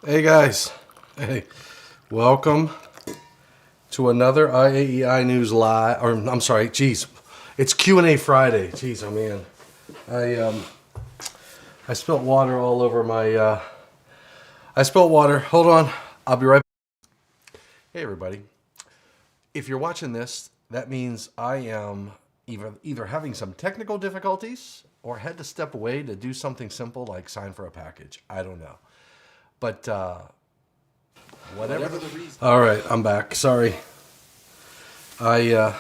Hey guys, hey, welcome to another IAEI News Live, or I'm sorry, geez, it's Q&A Friday. Geez, oh man, I spilled water all over my, I spilled water. Hold on, I'll be right back. Hey everybody, if you're watching this, that means I am either having some technical difficulties or had to step away to do something simple like sign for a package. I don't know. But whatever the reason. All right, I'm back. Sorry. I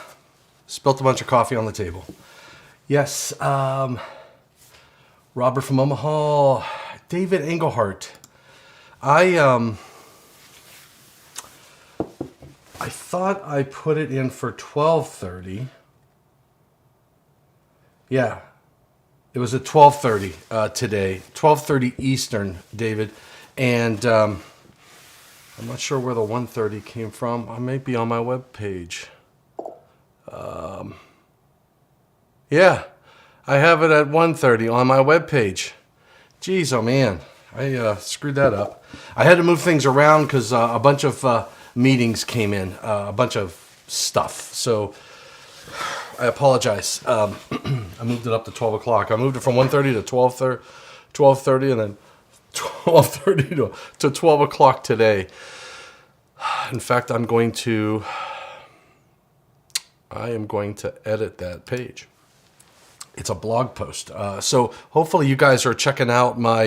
spilt a bunch of coffee on the table. Yes, Robert from Omaha, David Englehart. I thought I put it in for 12:30. Yeah, it was at 12:30 today, 12:30 Eastern, David. And I'm not sure where the 1:30 came from. I may be on my web page. Yeah, I have it at 1:30 on my web page. Geez, oh man, I screwed that up. I had to move things around because a bunch of meetings came in, a bunch of stuff. So I apologize. I moved it up to 12 o'clock. I moved it from 1:30 to 12:30, and then 12:30 to 12 o'clock today. In fact, I am going to edit that page. It's a blog post. So hopefully you guys are checking out my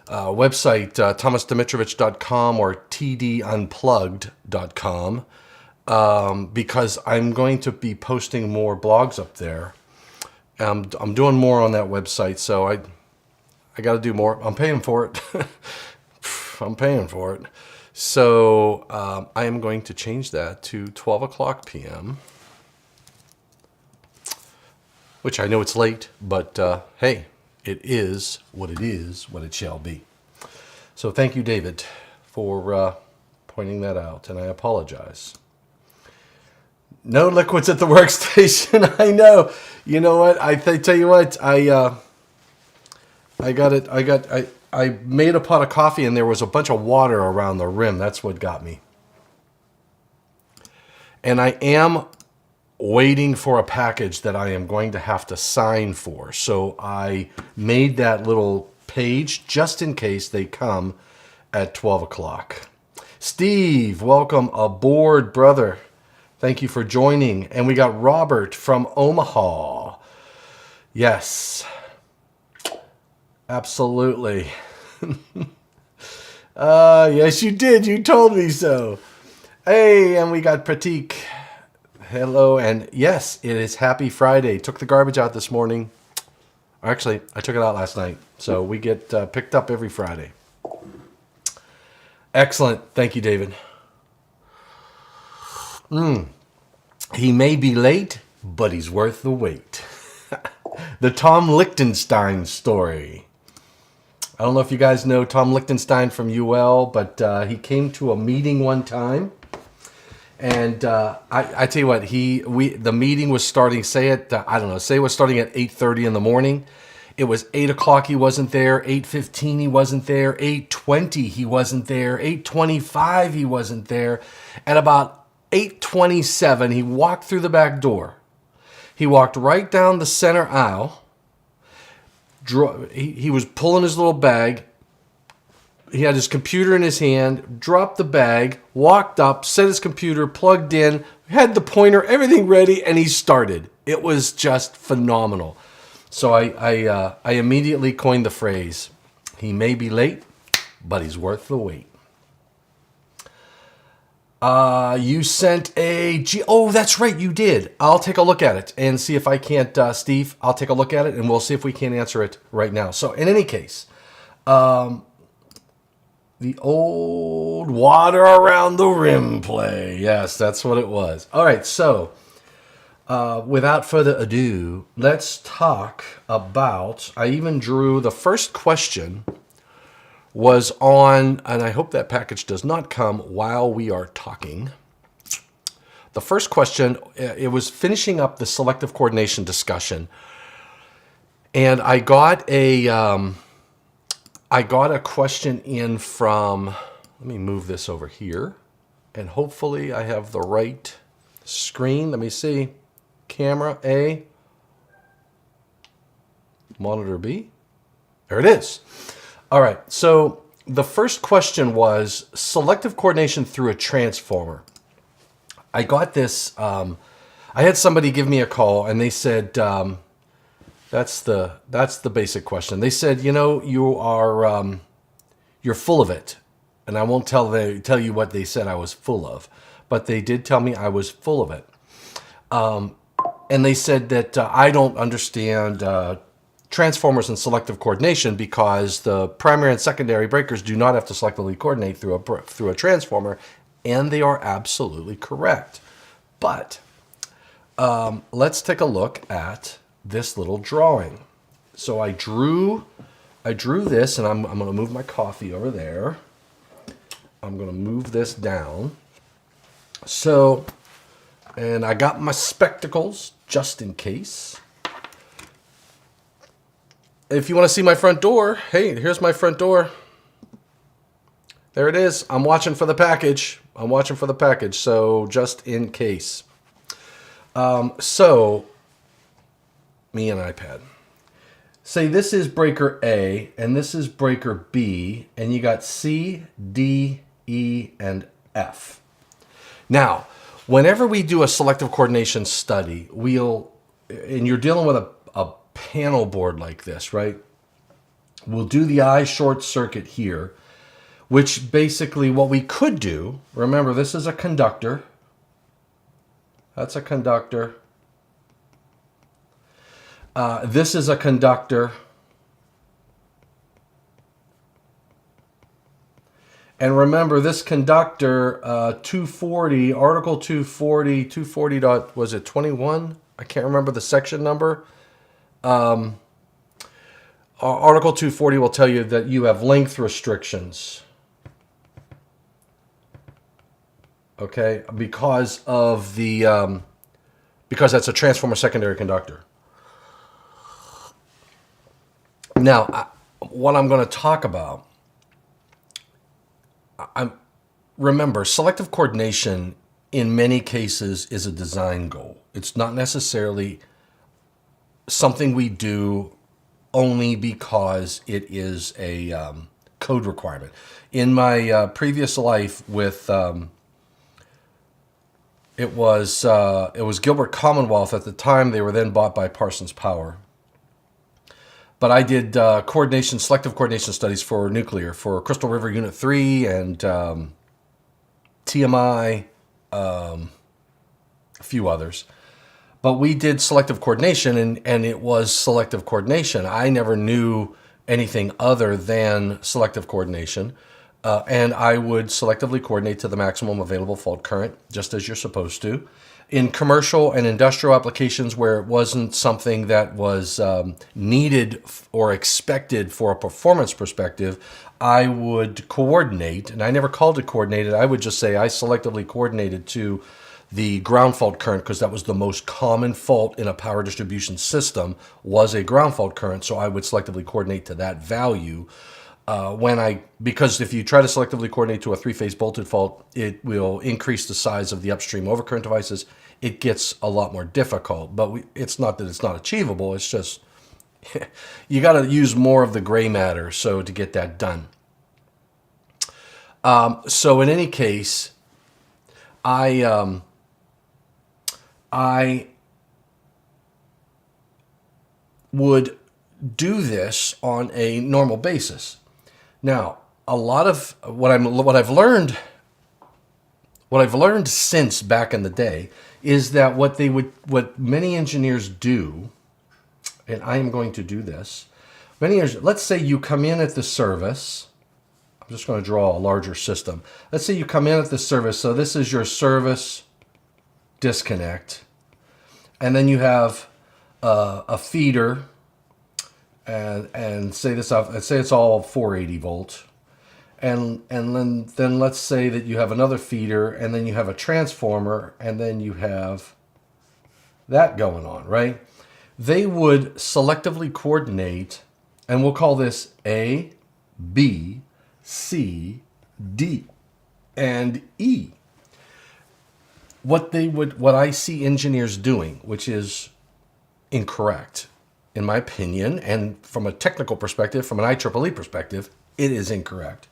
website, thomasdimitrovich.com or tdunplugged.com, because I'm going to be posting more blogs up there. I'm doing more on that website, so I got to do more. I'm paying for it. I'm paying for it. So I am going to change that to 12 o'clock p.m., which I know it's late, but hey, it is, what it shall be. So thank you, David, for pointing that out, and I apologize. No liquids at the workstation. I know. You know what? I tell you what, I made a pot of coffee and there was a bunch of water around the rim. That's what got me. And I am waiting for a package that I am going to have to sign for. So I made that little page just in case they come at 12 o'clock. Steve, welcome aboard, brother. Thank you for joining. And we got Robert from Omaha. Yes. Absolutely. Yes, you did. You told me so. Hey, and we got Pratik. Hello, and yes, it is Happy Friday. Took the garbage out this morning. Actually, I took it out last night. So we get picked up every Friday. Excellent. Thank you, David. He may be late, but he's worth the wait. The Tom Lichtenstein story. I don't know if you guys know Tom Lichtenstein from UL, but he came to a meeting one time, and I tell you what, the meeting was starting. Say it was starting at 8:30 in the morning. It was 8 o'clock. He wasn't there. 8:15 he wasn't there. 8:20 he wasn't there. 8:25 he wasn't there. At about 8:27 he walked through the back door. He walked right down the center aisle. He was pulling his little bag. He had his computer in his hand, dropped the bag, walked up, set his computer, plugged in, had the pointer, everything ready, and he started. It was just phenomenal. So I immediately coined the phrase, he may be late, but he's worth the wait. You sent oh, that's right, you did. I'll take a look at it and see if I can't, Steve, I'll take a look at it and we'll see if we can't answer it right now. So in any case, the old water around the rim play. Yes, that's what it was. All right, so without further ado, let's talk about, I even drew the first question was on, and I hope that package does not come while we are talking. The first question, it was finishing up the selective coordination discussion. And I got a I got a question in from, let me move this over here, and hopefully I have the right screen. Let me see. Camera A, monitor B. There it is. All right, so the first question was selective coordination through a transformer. I got this, I had somebody give me a call and they said, that's the basic question. They said, you're full of it. And I won't tell you what they said I was full of, but they did tell me I was full of it. And they said that I don't understand transformers and selective coordination because the primary and secondary breakers do not have to selectively coordinate through a transformer, and they are absolutely correct. But let's take a look at this little drawing. So I drew this, and I'm going to move my coffee over there. I'm going to move this down. So, and I got my spectacles just in case. If you want to see my front door, hey, here's my front door. There it is. I'm watching for the package. So just in case. So, me and iPad. Say this is breaker A, and this is breaker B, and you got C, D, E, and F. Now, whenever we do a selective coordination study, and you're dealing with a panel board like this, right? We'll do the eye short circuit here, which basically what we could do, remember this is a conductor. That's a conductor. This is a conductor. And remember this conductor, 240, Article 240, 240 dot, was it 21? I can't remember the section number. Article 240 will tell you that you have length restrictions. Okay, because of the, because that's a transformer secondary conductor. Now, what I'm going to talk about, remember, selective coordination in many cases is a design goal. It's not necessarily something we do only because it is a code requirement. In my previous life with, it was Gilbert Commonwealth at the time. They were then bought by Parsons Power. But I did selective coordination studies for nuclear, for Crystal River Unit 3 and TMI, a few others. But we did selective coordination, and it was selective coordination. I never knew anything other than selective coordination. And I would selectively coordinate to the maximum available fault current, just as you're supposed to. In commercial and industrial applications where it wasn't something that was needed or expected for a performance perspective, I would coordinate, and I never called it coordinated. I would just say I selectively coordinated to the ground fault current because that was the most common fault in a power distribution system was a ground fault current. So I would selectively coordinate to that value. Because if you try to selectively coordinate to a three-phase bolted fault, it will increase the size of the upstream overcurrent devices. It gets a lot more difficult, but it's not that it's not achievable. It's just you got to use more of the gray matter to get that done. So in any case, I would do this on a normal basis. Now, a lot of what I've learned since back in the day is that what many engineers do, and I am going to do this. Let's say you come in at the service. I'm just going to draw a larger system. Let's say you come in at the service. So this is your service disconnect, and then you have a feeder. And say it's all 480 volt, and then let's say that you have another feeder, and then you have a transformer, and then you have that going on, right? They would selectively coordinate, and we'll call this A, B, C, D, and E. What I see engineers doing, which is incorrect, in my opinion, and from a technical perspective, from an IEEE perspective, it is incorrect.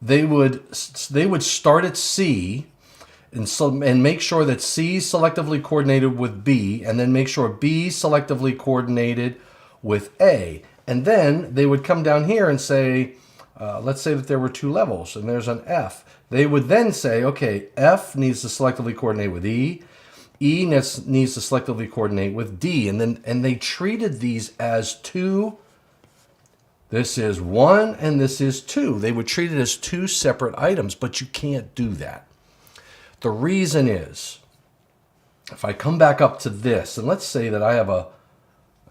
They would start at C and make sure that C is selectively coordinated with B, and then make sure B is selectively coordinated with A. And then they would come down here and say, let's say that there were two levels and there's an F. They would then say, okay, F needs to selectively coordinate with E. E needs to selectively coordinate with D. And they treated these as two. This is one and this is two. They would treat it as two separate items, but you can't do that. The reason is, if I come back up to this, and let's say that I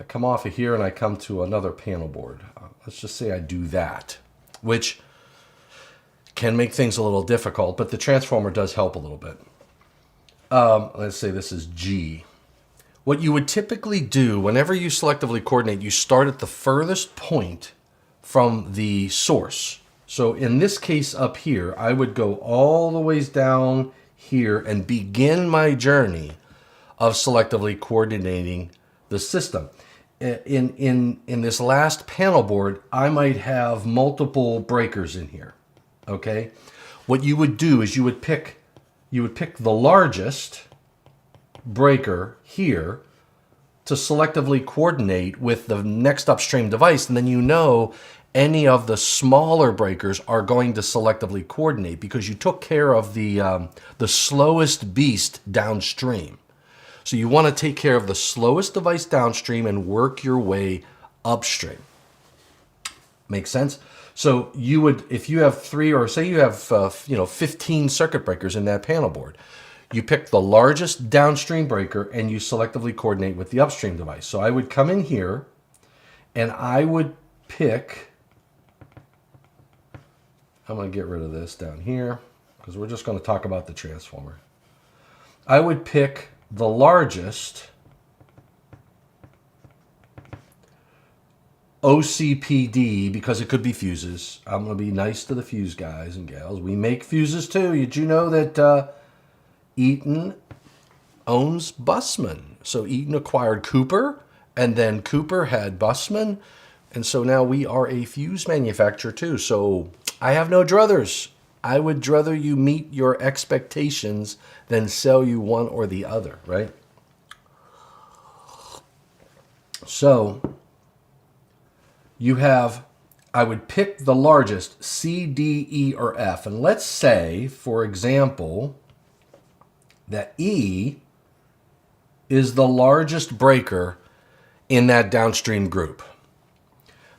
come off of here and I come to another panel board. Let's just say I do that, which can make things a little difficult, but the transformer does help a little bit. Let's say this is G. What you would typically do whenever you selectively coordinate, you start at the furthest point from the source. So in this case up here, I would go all the ways down here and begin my journey of selectively coordinating the system. In this last panel board, I might have multiple breakers in here. Okay, what you would do is you would pick the largest breaker here to selectively coordinate with the next upstream device, and then you know any of the smaller breakers are going to selectively coordinate because you took care of the slowest beast downstream. So you want to take care of the slowest device downstream and work your way upstream. Make sense? So you would, if you have three, or say you have 15 circuit breakers in that panel board, you pick the largest downstream breaker and you selectively coordinate with the upstream device. So I would come in here and I would pick, I'm going to get rid of this down here because we're just going to talk about the transformer. I would pick the largest OCPD because it could be fuses. I'm going to be nice to the fuse guys and gals. We make fuses too. Did you know that Eaton owns Bussmann? So Eaton acquired Cooper, and then Cooper had Bussmann, and so now we are a fuse manufacturer too. So I have no druthers. I would rather you meet your expectations than sell you one or the other, right? So you have, I would pick the largest, C, D, E, or F. And let's say, for example, that E is the largest breaker in that downstream group.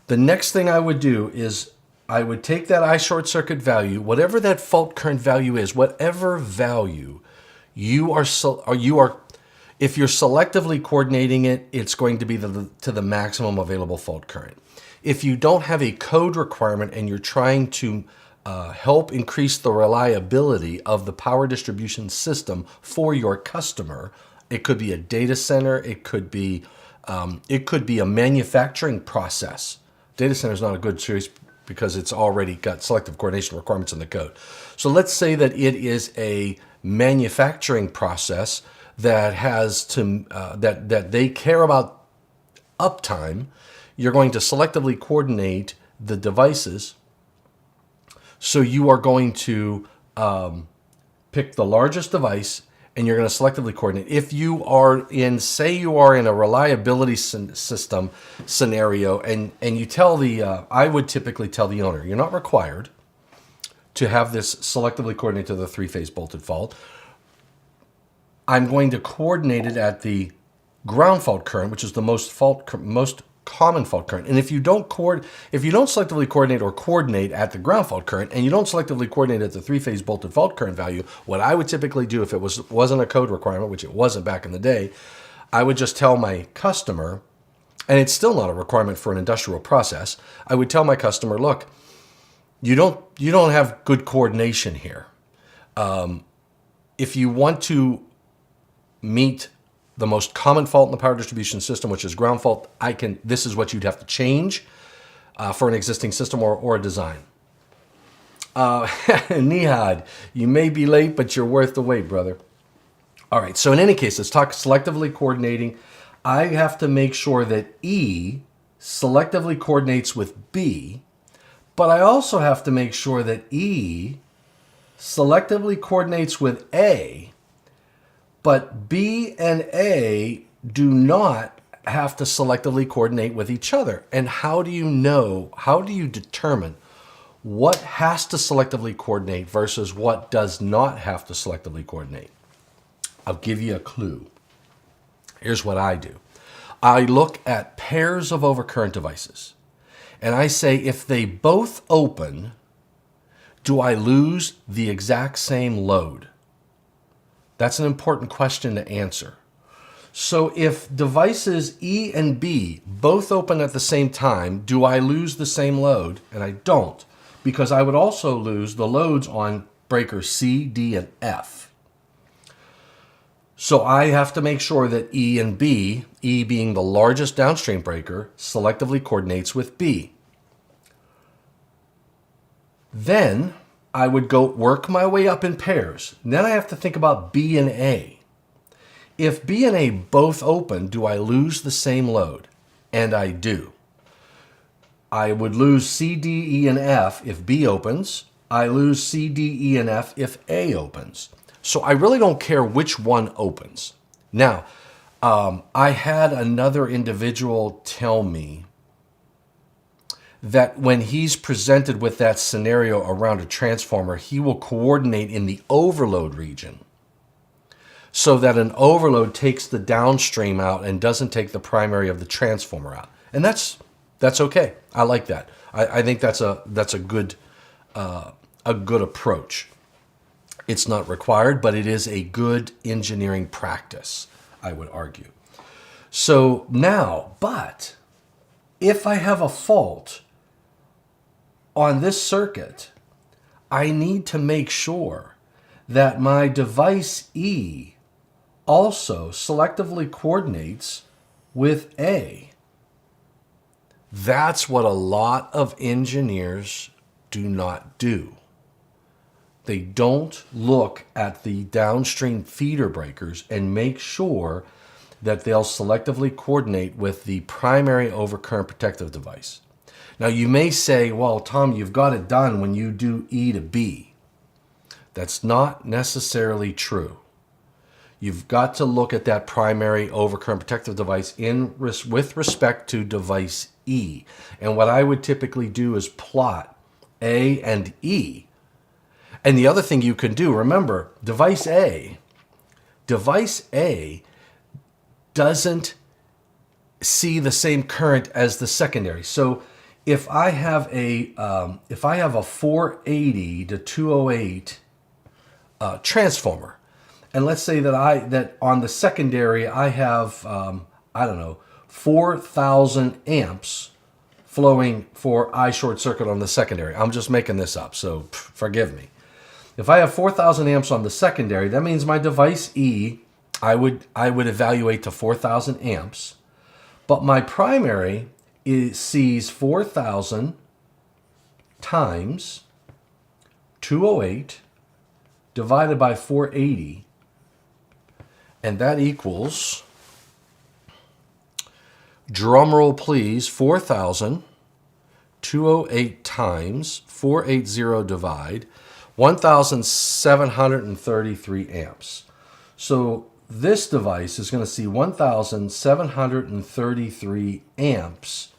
The next thing I would do is I would take that I short circuit value, whatever that fault current value is, whatever value you are, if you're selectively coordinating it, it's going to be to the maximum available fault current. If you don't have a code requirement and you're trying to help increase the reliability of the power distribution system for your customer, it could be a data center, it could be a manufacturing process. Data center is not a good choice because it's already got selective coordination requirements in the code. So let's say that it is a manufacturing process that has to that they care about uptime. You're going to selectively coordinate the devices. So you are going to pick the largest device and you're going to selectively coordinate. If you are in, say you are in a reliability system scenario and you tell the, I would typically tell the owner, you're not required to have this selectively coordinate to the three-phase bolted fault. I'm going to coordinate it at the ground fault current, which is the most common fault current. And if you don't selectively coordinate or coordinate at the ground fault current, and you don't selectively coordinate at the three-phase bolted fault current value, what I would typically do if it wasn't a code requirement, which it wasn't back in the day, I would just tell my customer, and it's still not a requirement for an industrial process, I would tell my customer, look, you don't have good coordination here. If you want to meet the most common fault in the power distribution system, which is ground fault, this is what you'd have to change. for an existing system or a design. Nihad, you may be late, but you're worth the wait, brother. All right, so in any case, let's talk selectively coordinating. I have to make sure that E selectively coordinates with B, but I also have to make sure that E selectively coordinates with A, but B and A do not have to selectively coordinate with each other. And how do you determine what has to selectively coordinate versus what does not have to selectively coordinate? I'll give you a clue. Here's what I do. I look at pairs of overcurrent devices, and I say if they both open, do I lose the exact same load? That's an important question to answer. So if devices E and B both open at the same time, do I lose the same load? And I don't, because I would also lose the loads on breakers C, D, and F. So I have to make sure that E and B, E being the largest downstream breaker, selectively coordinates with B. Then I would go work my way up in pairs. Then I have to think about B and A. If B and A both open, do I lose the same load? And I do. I would lose C, D, E, and F if B opens. I lose C, D, E, and F if A opens. So I really don't care which one opens. Now, I had another individual tell me that when he's presented with that scenario around a transformer, he will coordinate in the overload region so that an overload takes the downstream out and doesn't take the primary of the transformer out. And that's okay. I like that. I think that's a good approach. It's not required, but it is a good engineering practice, I would argue. So now, but if I have a fault on this circuit, I need to make sure that my device E also selectively coordinates with A. That's what a lot of engineers do not do. They don't look at the downstream feeder breakers and make sure that they'll selectively coordinate with the primary overcurrent protective device. Now you may say, well, Tom, you've got it done when you do E to B. That's not necessarily true. You've got to look at that primary overcurrent protective device with respect to device E. And what I would typically do is plot A and E. And the other thing you can do, remember, device A doesn't see the same current as the secondary. So if I have a 480 to 208 transformer, and let's say that on the secondary I have 4,000 amps flowing for I short circuit on the secondary. I'm just making this up, so forgive me. If I have 4,000 amps on the secondary, that means my device E, I would evaluate to 4,000 amps, but my primary sees 4,000 times 208 divided by 480, and that equals, drum roll please, 4,000, 208 times 480 divide 1,733 amps. So this device is going to see 1,733 amps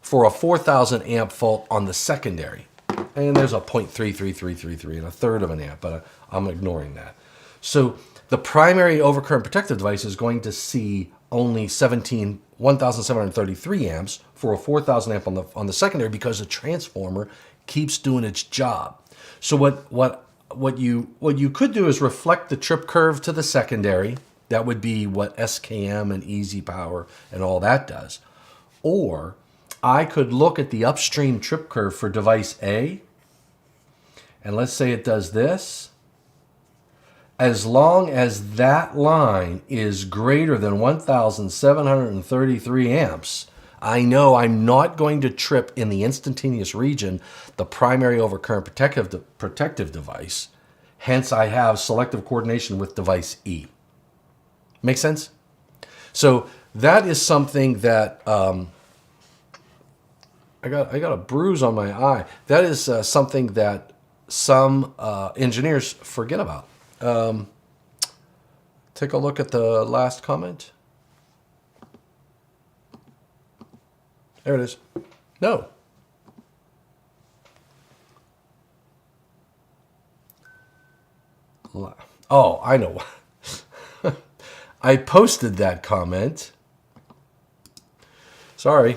for a 4,000 amp fault on the secondary. And there's a 0.33333 and a third of an amp, but I'm ignoring that. So the primary overcurrent protective device is going to see only 1,733 amps for a 4,000 amp on the secondary because the transformer keeps doing its job. So what you could do is reflect the trip curve to the secondary. That would be what SKM and Easy Power and all that does. Or I could look at the upstream trip curve for device A, and let's say it does this. As long as that line is greater than 1,733 amps, I know I'm not going to trip in the instantaneous region, the primary overcurrent protective device. Hence, I have selective coordination with device E. Make sense? So that is something that I got a bruise on my eye. That is something that some engineers forget about. Take a look at the last comment. There it is. No. Oh, I know. I posted that comment. Sorry.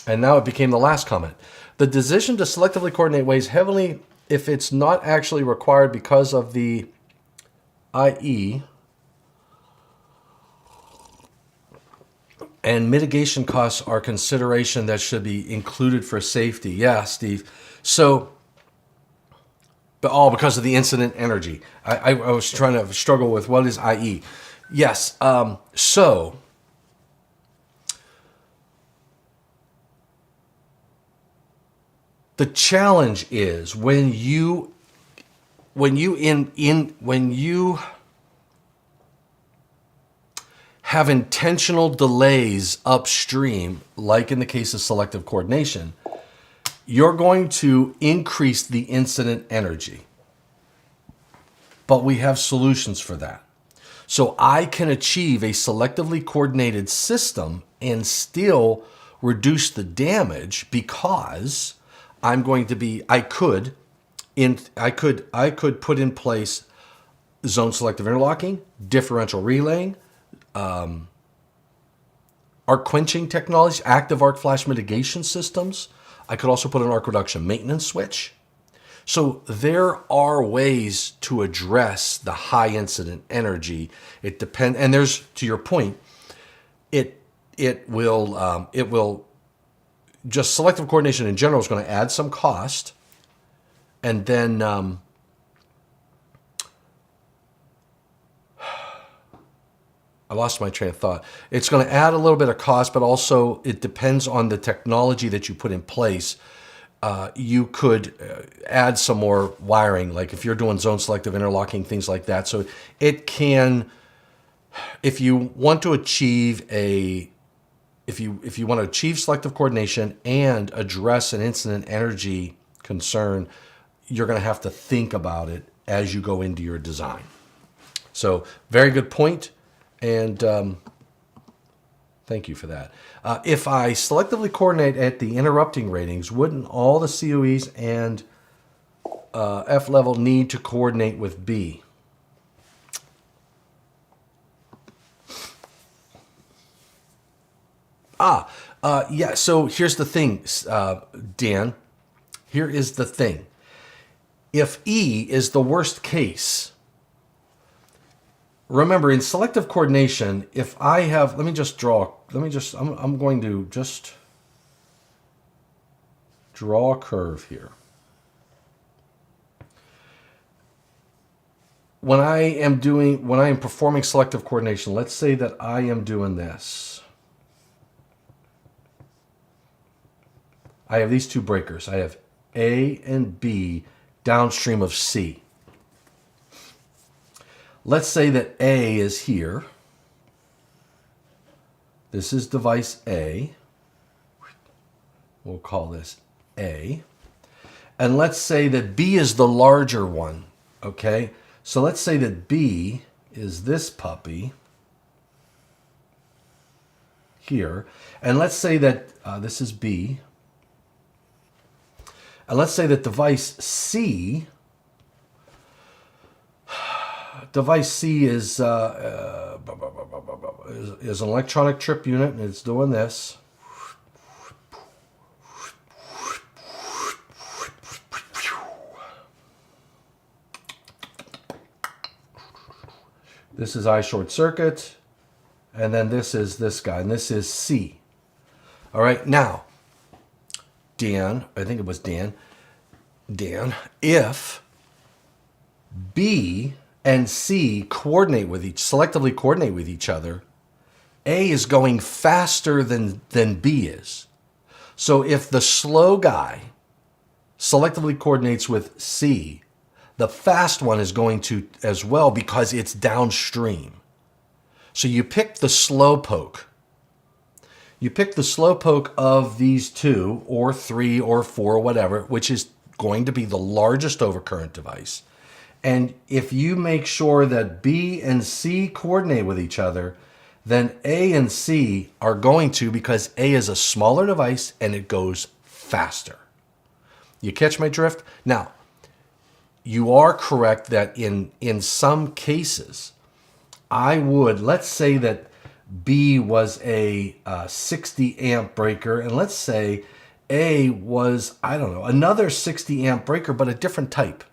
And now it became the last comment. The decision to selectively coordinate weighs heavily if it's not actually required because of the IE and mitigation costs are consideration that should be included for safety. Yeah, Steve. So, but all because of the incident energy. I was trying to struggle with what is IE. Yes. So the challenge is when you have intentional delays upstream, like in the case of selective coordination, you're going to increase the incident energy. But we have solutions for that. So I can achieve a selectively coordinated system and still reduce the damage because I could put in place zone selective interlocking, differential relaying, arc quenching technologies, active arc flash mitigation systems. I could also put an arc reduction maintenance switch. So there are ways to address the high incident energy. It depends, and there's, to your point, it will just selective coordination in general is going to add some cost, and then I lost my train of thought. It's going to add a little bit of cost, but also it depends on the technology that you put in place. You could add some more wiring, like if you're doing zone selective interlocking, things like that. So it can, if you want to achieve if you want to achieve selective coordination and address an incident energy concern, you're going to have to think about it as you go into your design. So very good point, and thank you for that. If I selectively coordinate at the interrupting ratings, wouldn't all the COEs and F level need to coordinate with B? Yeah, so here's the thing, Dan. Here is the thing. If E is the worst case, remember in selective coordination, if I have, I'm going to just draw a curve here. When I am performing selective coordination, let's say that I am doing this. I have these two breakers. I have A and B downstream of C. Let's say that A is here. This is device A. We'll call this A. And let's say that B is the larger one, okay? So let's say that B is this puppy here. And let's say that this is B. And let's say that device C is an electronic trip unit, and it's doing this. This is I short circuit, and then this is this guy, and this is C. All right, now, Dan, I think it was Dan, if B and C selectively coordinate with each other, A is going faster than B is. So if the slow guy selectively coordinates with C, the fast one is going to as well because it's downstream. So you pick the slow poke. You pick the slow poke of these two, or three, or four, whatever, which is going to be the largest overcurrent device. And if you make sure that B and C coordinate with each other, then A and C are going to, because A is a smaller device and it goes faster. You catch my drift? Now, you are correct that in some cases, I would, let's say that B was a 60 amp breaker, and let's say A was, I don't know, another 60 amp breaker, but a different type.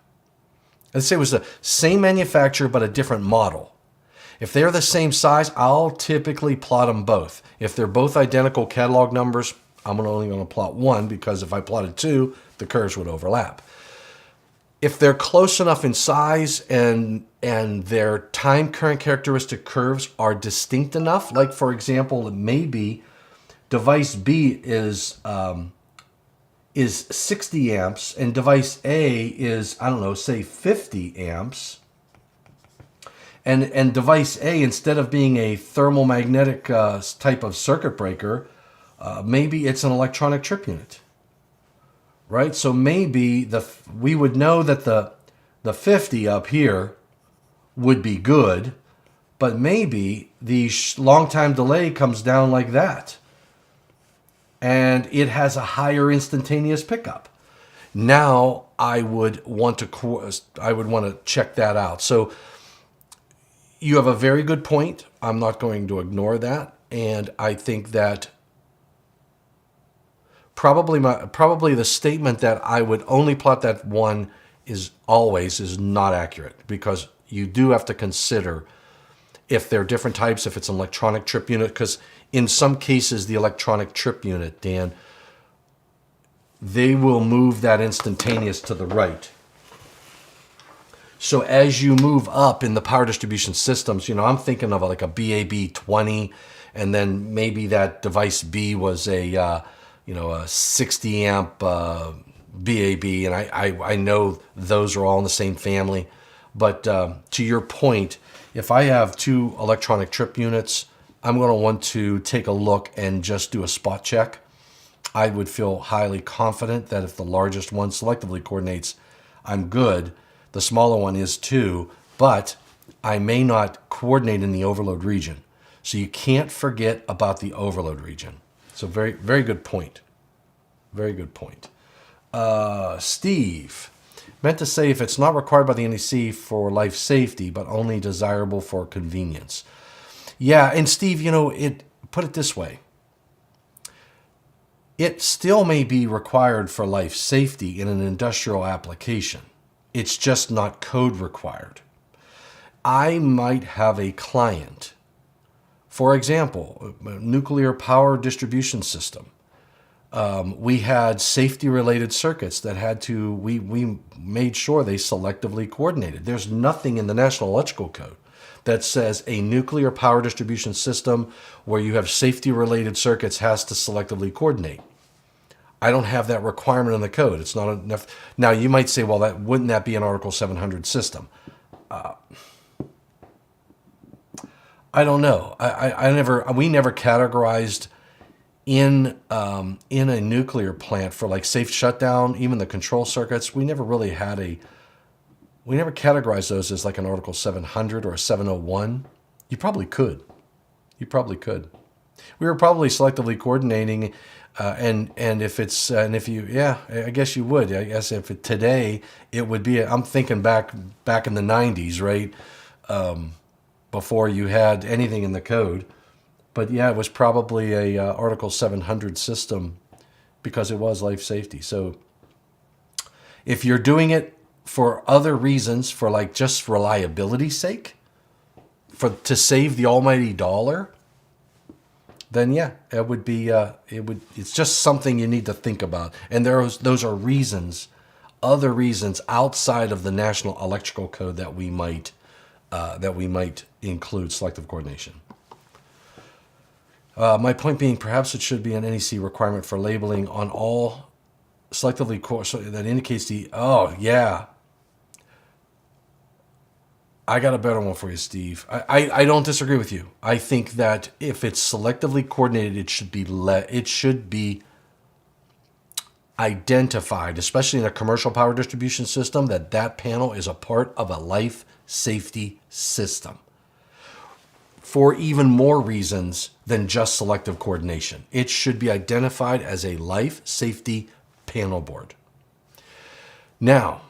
Let's say it was the same manufacturer, but a different model. If they're the same size, I'll typically plot them both. If they're both identical catalog numbers, I'm only going to plot one, because if I plotted two, the curves would overlap. If they're close enough in size and their time current characteristic curves are distinct enough, like for example, maybe device B is 60 amps and device A is, I don't know, say 50 amps. And device A, instead of being a thermomagnetic type of circuit breaker, maybe it's an electronic trip unit. Right? So maybe we would know that the 50 up here would be good, but maybe the long time delay comes down like that. And it has a higher instantaneous pickup. Now I would want to check that out. So you have a very good point. I'm not going to ignore that. And I think that probably the statement that I would only plot that one is not accurate, because you do have to consider if they're different types, if it's an electronic trip unit, because in some cases the electronic trip unit, Dan, they will move that instantaneous to the right. So as you move up in the power distribution systems, I'm thinking of like a BAB 20, and then maybe that device B was a 60 amp BAB, and I know those are all in the same family. But to your point, if I have two electronic trip units, I'm going to want to take a look and just do a spot check. I would feel highly confident that if the largest one selectively coordinates, I'm good. The smaller one is too, but I may not coordinate in the overload region. So you can't forget about the overload region. So very, very good point. Very good point. Steve meant to say, if it's not required by the NEC for life safety, but only desirable for convenience. Yeah, and Steve, put it this way. It still may be required for life safety in an industrial application. It's just not code required. I might have a client, for example, a nuclear power distribution system. We had safety-related circuits that we made sure they selectively coordinated. There's nothing in the National Electrical Code that says a nuclear power distribution system where you have safety-related circuits has to selectively coordinate. I don't have that requirement in the code. It's not enough. Now, you might say, well, wouldn't that be an Article 700 system? I don't know. We never categorized in a nuclear plant for like safe shutdown, even the control circuits. We never really we never categorized those as like an Article 700 or a 701. You probably could. We were probably selectively coordinating, I guess you would. I guess today it would be. I'm thinking back in the 90s, right? Before you had anything in the code. But yeah, it was probably a Article 700 system because it was life safety. So if you're doing it for other reasons, for like just reliability's sake, to save the almighty dollar, then yeah, it would be. It's just something you need to think about. And those are reasons, other reasons outside of the National Electrical Code that we might include selective coordination. My point being, perhaps it should be an NEC requirement for labeling on all selectively core, so that indicates the, oh, yeah. I got a better one for you, Steve. I don't disagree with you. I think that if it's selectively coordinated, it should be identified, especially in a commercial power distribution system, that panel is a part of a life safety system for even more reasons than just selective coordination. It should be identified as a life safety panel board. Now,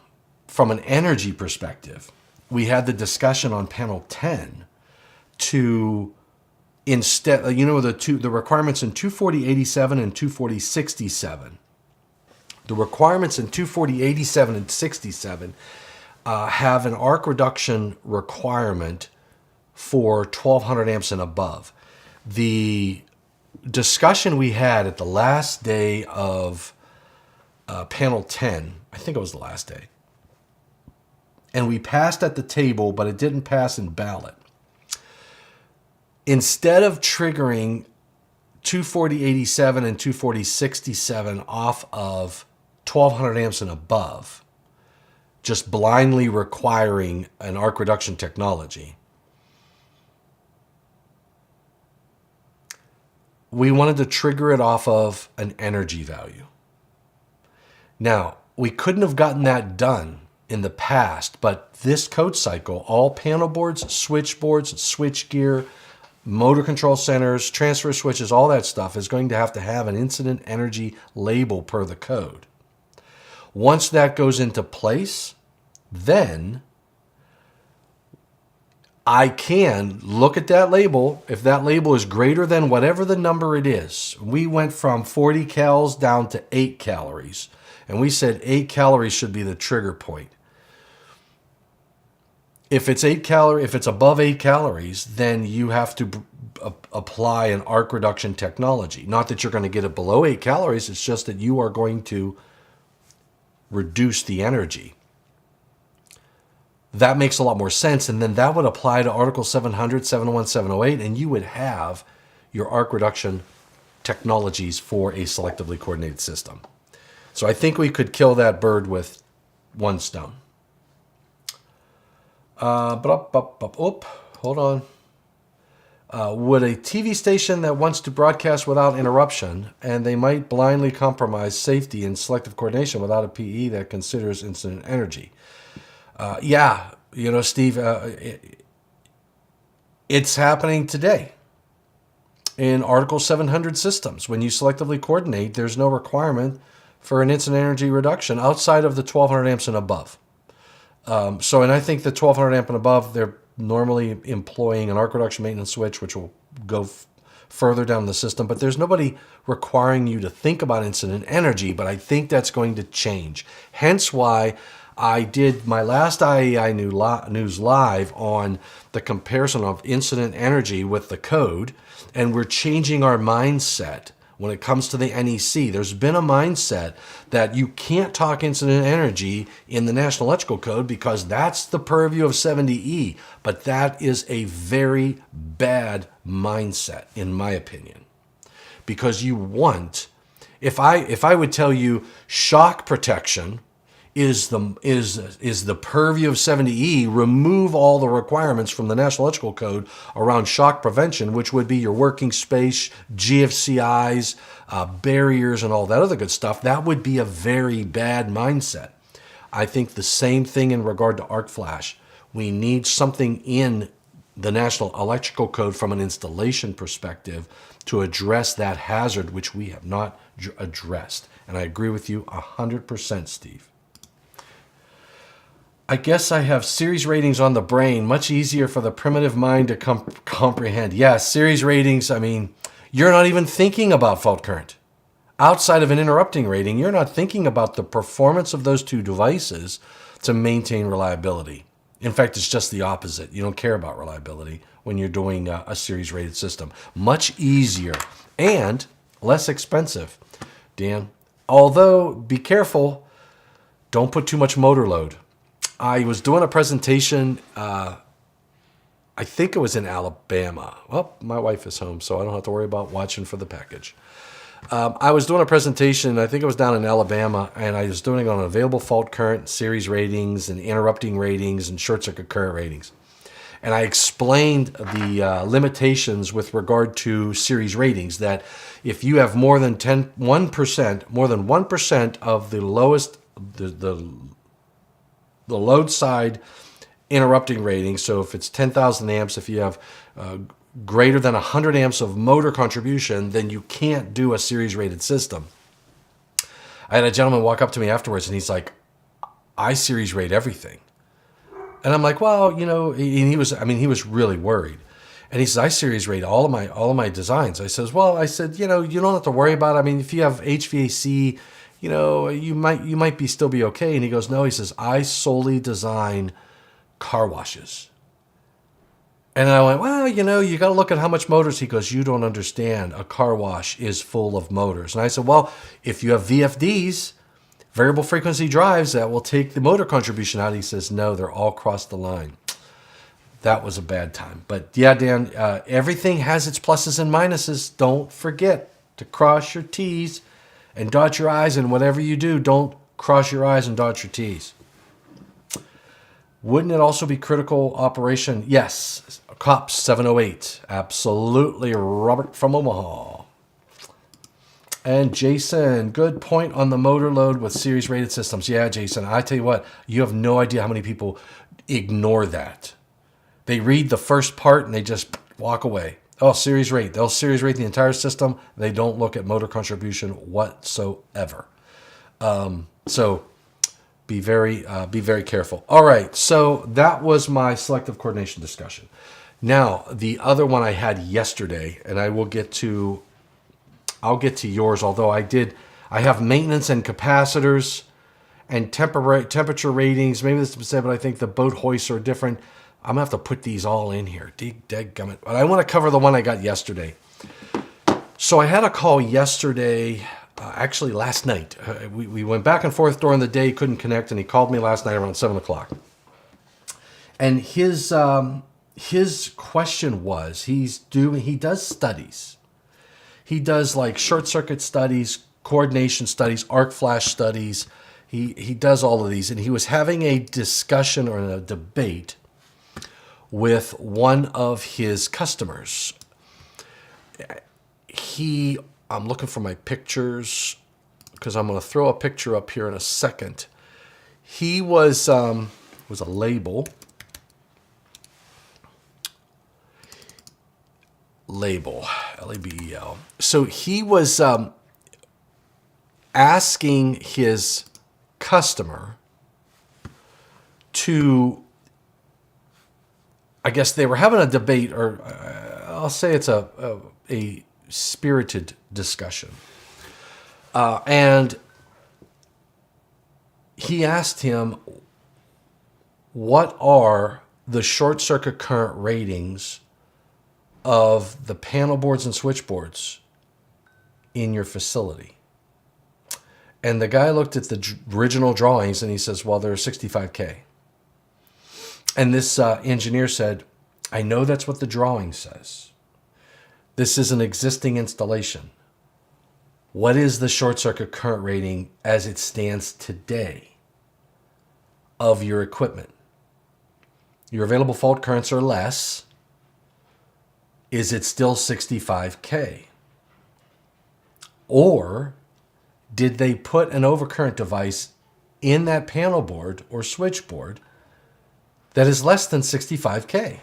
from an energy perspective, we had the discussion on panel 10 to instead, the requirements in 24087 and 24067. The requirements in 24087 and 67 have an arc reduction requirement for 1200 amps and above. The discussion we had at the last day of panel 10, I think it was the last day, and we passed at the table, but it didn't pass in ballot. Instead of triggering 24087 and 24067 off of 1200 amps and above, just blindly requiring an arc reduction technology, we wanted to trigger it off of an energy value. Now, we couldn't have gotten that done in the past, but this code cycle, all panel boards, switchboards, switchgear, motor control centers, transfer switches, all that stuff is going to have an incident energy label per the code. Once that goes into place, then I can look at that label. If that label is greater than whatever the number it is, we went from 40 cals down to 8 calories. And we said 8 calories should be the trigger point. If it's above 8 calories, then you have to apply an arc reduction technology. Not that you're going to get it below 8 calories. It's just that you are going to reduce the energy. That makes a lot more sense. And then that would apply to Article 700, 701, 708, and you would have your arc reduction technologies for a selectively coordinated system. So I think we could kill that bird with one stone. Hold on. Would a TV station that wants to broadcast without interruption, and they might blindly compromise safety and selective coordination without a PE that considers incident energy? Yeah, Steve, it's happening today. In Article 700 systems, when you selectively coordinate, there's no requirement for an incident energy reduction outside of the 1200 amps and above. And I think the 1200 amp and above, they're normally employing an arc reduction maintenance switch, which will go further down the system. But there's nobody requiring you to think about incident energy, but I think that's going to change. Hence why I did my last IEI News Live on the comparison of incident energy with the code, and we're changing our mindset. When it comes to the NEC, there's been a mindset that you can't talk incident energy in the National Electrical Code because that's the purview of 70E. But that is a very bad mindset, in my opinion. Because you want, if I would tell you shock protection is the purview of 70E, remove all the requirements from the National Electrical Code around shock prevention, which would be your working space, GFCIs, barriers, and all that other good stuff, that would be a very bad mindset. I think the same thing in regard to arc flash. We need something in the National Electrical Code from an installation perspective to address that hazard, which we have not addressed. And I agree with you 100%, Steve. I guess I have series ratings on the brain, much easier for the primitive mind to comprehend. Yeah, series ratings, I mean, you're not even thinking about fault current. Outside of an interrupting rating, you're not thinking about the performance of those two devices to maintain reliability. In fact, it's just the opposite. You don't care about reliability when you're doing a series rated system. Much easier and less expensive, Dan. Although, be careful, don't put too much motor load. I was doing a presentation I think it was in Alabama. Well, my wife is home, so I don't have to worry about watching for the package. I was doing a presentation, I think it was down in Alabama, and I was doing it on available fault current, series ratings, and interrupting ratings, and short circuit current ratings. And I explained the limitations with regard to series ratings, that if you have more than 1% of the lowest, the load side interrupting rating, so if it's 10,000 amps, if you have greater than 100 amps of motor contribution, then you can't do a series rated system. I had a gentleman walk up to me afterwards, and he's like, I series rate everything. And I'm like, well, he was really worried. And he says, I series rate all of my designs. I said, you don't have to worry about it. I mean, if you have HVAC, you might still be okay. And he goes, no, he says, I solely design car washes. And I went, well, you got to look at how much motors. He goes, you don't understand. A car wash is full of motors. And I said, well, if you have VFDs, variable frequency drives, that will take the motor contribution out. He says, no, they're all crossed the line. That was a bad time. But yeah, Dan, everything has its pluses and minuses. Don't forget to cross your T's and dot your I's. And whatever you do, don't cross your I's and dot your T's. Wouldn't it also be critical operation? Yes. COPS 708. Absolutely. Robert from Omaha. And Jason, good point on the motor load with series rated systems. Yeah, Jason, I tell you what, you have no idea how many people ignore that. They read the first part and they just walk away. Oh, series rate. They'll series rate the entire system. They don't look at motor contribution whatsoever. So be very careful. All right, so that was my selective coordination discussion. Now, the other one I had yesterday, and I'll get to yours, although I have maintenance and capacitors and temperature ratings. Maybe this is said, but I think the boat hoists are different. I'm going to have to put these all in here. Dadgummit. But I want to cover the one I got yesterday. So I had a call yesterday, actually last night. We went back and forth during the day, couldn't connect, and he called me last night around 7 o'clock. And his question was, he does studies. He does like short circuit studies, coordination studies, arc flash studies. He does all of these. And he was having a discussion or a debate with one of his customers. I'm looking for my pictures because I'm going to throw a picture up here in a second. He was a label. Label. So he was asking his customer to, I guess they were having a debate, or I'll say it's a spirited discussion. And he asked him, what are the short circuit current ratings of the panel boards and switchboards in your facility? And the guy looked at the original drawings and he says, well, they're 65K. And this engineer said, I know that's what the drawing says. This is an existing installation. What is the short circuit current rating as it stands today of your equipment? Your available fault currents are less. Is it still 65K? Or did they put an overcurrent device in that panel board or switchboard that is less than 65K?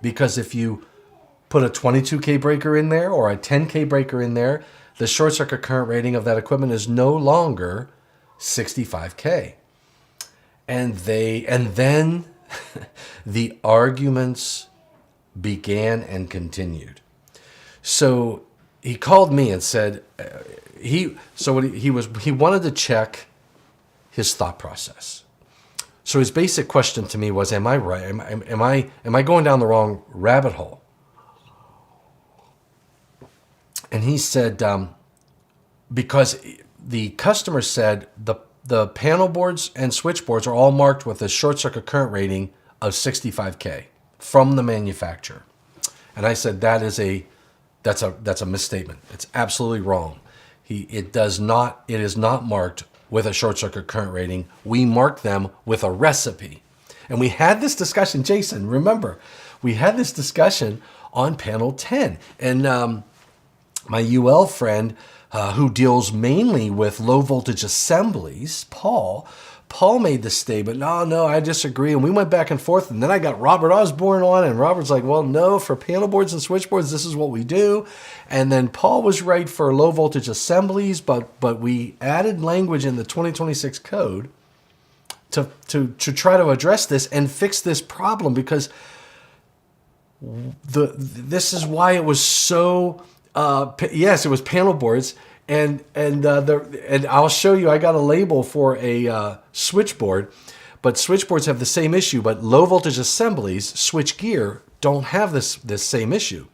Because if you put a 22K breaker in there or a 10K breaker in there, the short circuit current rating of that equipment is no longer 65K. And then the arguments began and continued. So he called me and said he wanted to check his thought process. So his basic question to me was, am I right? Am I going down the wrong rabbit hole? And he said, because the customer said the panel boards and switchboards are all marked with a short circuit current rating of 65K, from the manufacturer. And I said that's a misstatement. It's absolutely wrong. It is not marked with a short circuit current rating. We mark them with a recipe. And we had this discussion, Jason, remember, we had this discussion on panel 10. And my UL friend, who deals mainly with low voltage assemblies, Paul made the statement, no, I disagree. And we went back and forth. And then I got Robert Osborne on, and Robert's like, well, no, for panel boards and switchboards, this is what we do. And then Paul was right for low voltage assemblies, but we added language in the 2026 code to try to address this and fix this problem, because this is why it was so, yes, it was panel boards. And I'll show you, I got a label for a switchboard, but switchboards have the same issue, but low voltage assemblies, switch gear, don't have this same issue.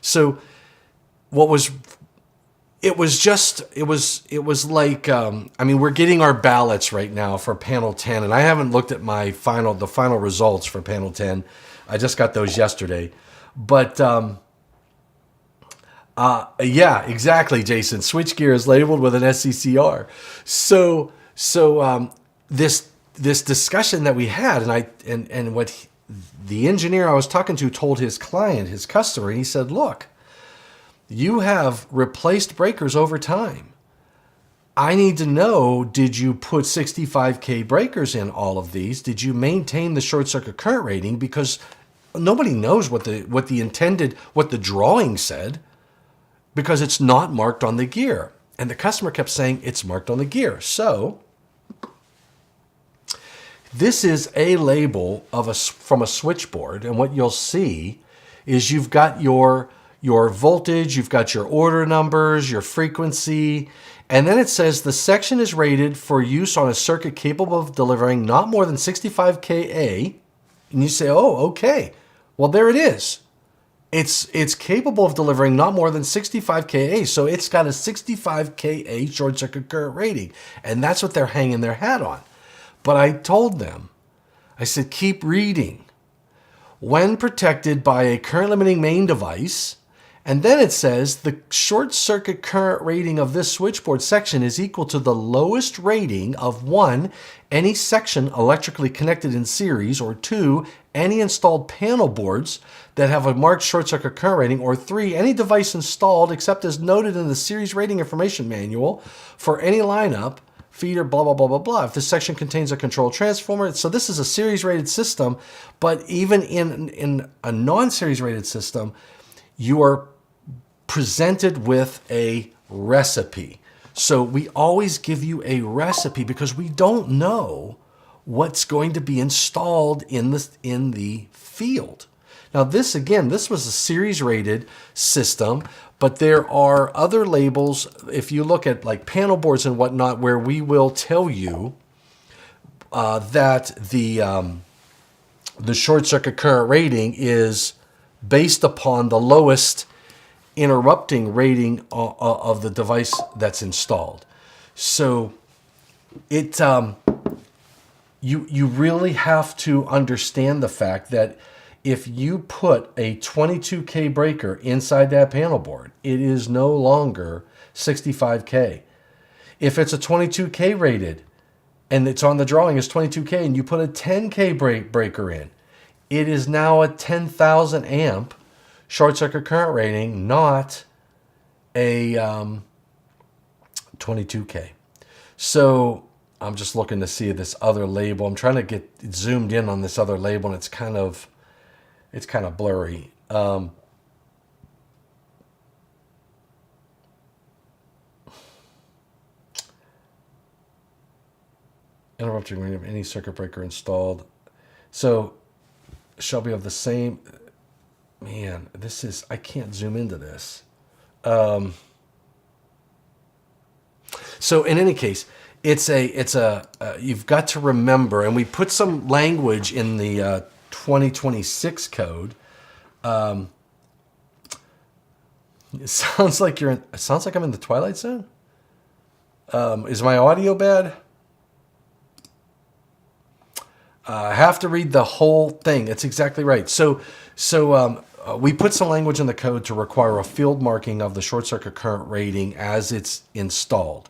So it was like, we're getting our ballots right now for panel 10, and I haven't looked at the final results for panel 10. I just got those yesterday, but, yeah, exactly, Jason. Switchgear is labeled with an SCCR. So this discussion that we had, and what the engineer I was talking to told his client, his customer, he said, look, you have replaced breakers over time. I need to know, did you put 65K breakers in all of these? Did you maintain the short circuit current rating? Because nobody knows what the drawing said, because it's not marked on the gear. And the customer kept saying it's marked on the gear. So this is a label from a switchboard, and what you'll see is you've got your voltage, you've got your order numbers, your frequency, and then it says the section is rated for use on a circuit capable of delivering not more than 65 kA. And you say, oh, okay. Well, there it is. It's capable of delivering not more than 65 kA, so it's got a 65 kA short circuit current rating, and that's what they're hanging their hat on. But I told them, I said, keep reading. When protected by a current limiting main device, and then it says the short circuit current rating of this switchboard section is equal to the lowest rating of 1, any section electrically connected in series, or 2, any installed panel boards that have a marked short circuit current rating, or 3, any device installed except as noted in the series rating information manual for any lineup, feeder, blah, blah, blah, blah, blah. If this section contains a control transformer, so this is a series rated system, but even in a non-series rated system, you are presented with a recipe. So we always give you a recipe because we don't know what's going to be installed in the field. Now this was a series rated system, but there are other labels, if you look at like panel boards and whatnot, where we will tell you that the short circuit current rating is based upon the lowest interrupting rating of the device that's installed. So it you really have to understand the fact that if you put a 22K breaker inside that panel board, it is no longer 65K. If it's a 22K rated and it's on the drawing as 22K and you put a 10K breaker in, it is now a 10,000 amp short circuit current rating, not a 22K. So I'm just looking to see this other label. I'm trying to get zoomed in on this other label, and it's kind of blurry. Interrupting rating of any circuit breaker installed. So shall be of the same. Man, I can't zoom into this. So in any case, you've got to remember, and we put some language in the 2026 code. It sounds like I'm in the Twilight Zone. Is my audio bad? I have to read the whole thing. It's exactly right. We put some language in the code to require a field marking of the short circuit current rating as it's installed,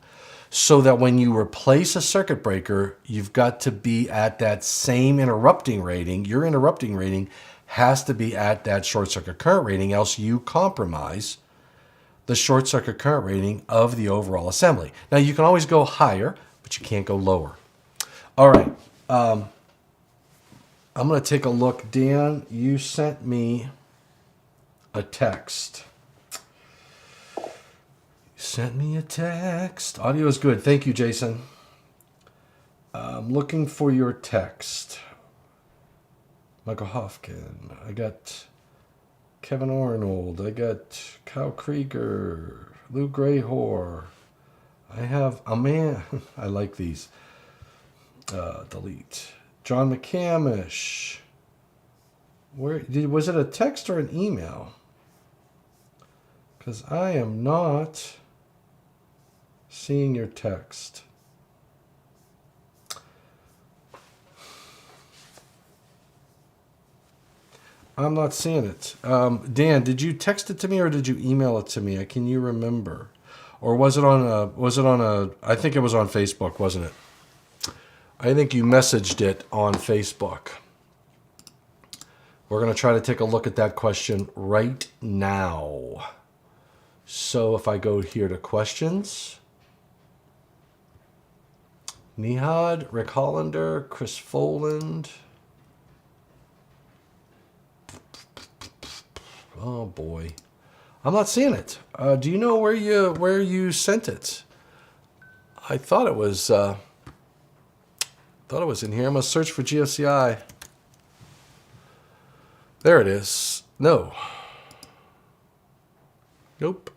so that when you replace a circuit breaker, you've got to be at that same interrupting rating. Your interrupting rating has to be at that short circuit current rating, else you compromise the short circuit current rating of the overall assembly. Now, you can always go higher, but you can't go lower. All right. I'm going to take a look. Dan, you sent me a text. Sent me a text. Audio is good. Thank you, Jason. I'm looking for your text. Michael Hofkin. I got Kevin Arnold. I got Kyle Krieger. Lou Grayhor. I have a man. I like these. Delete. John McCamish. Was it a text or an email? Because I am not seeing your text. I'm not seeing it. Dan, did you text it to me or did you email it to me? Can you remember? Or was it on a, I think it was on Facebook, wasn't it? I think you messaged it on Facebook. We're going to try to take a look at that question right now. So if I go here to questions, Nihad, Rick Hollander, Chris Foland. Oh boy, I'm not seeing it. Do you know where you sent it? I thought it was in here. I'm gonna search for GFCI. There it is. No. Nope.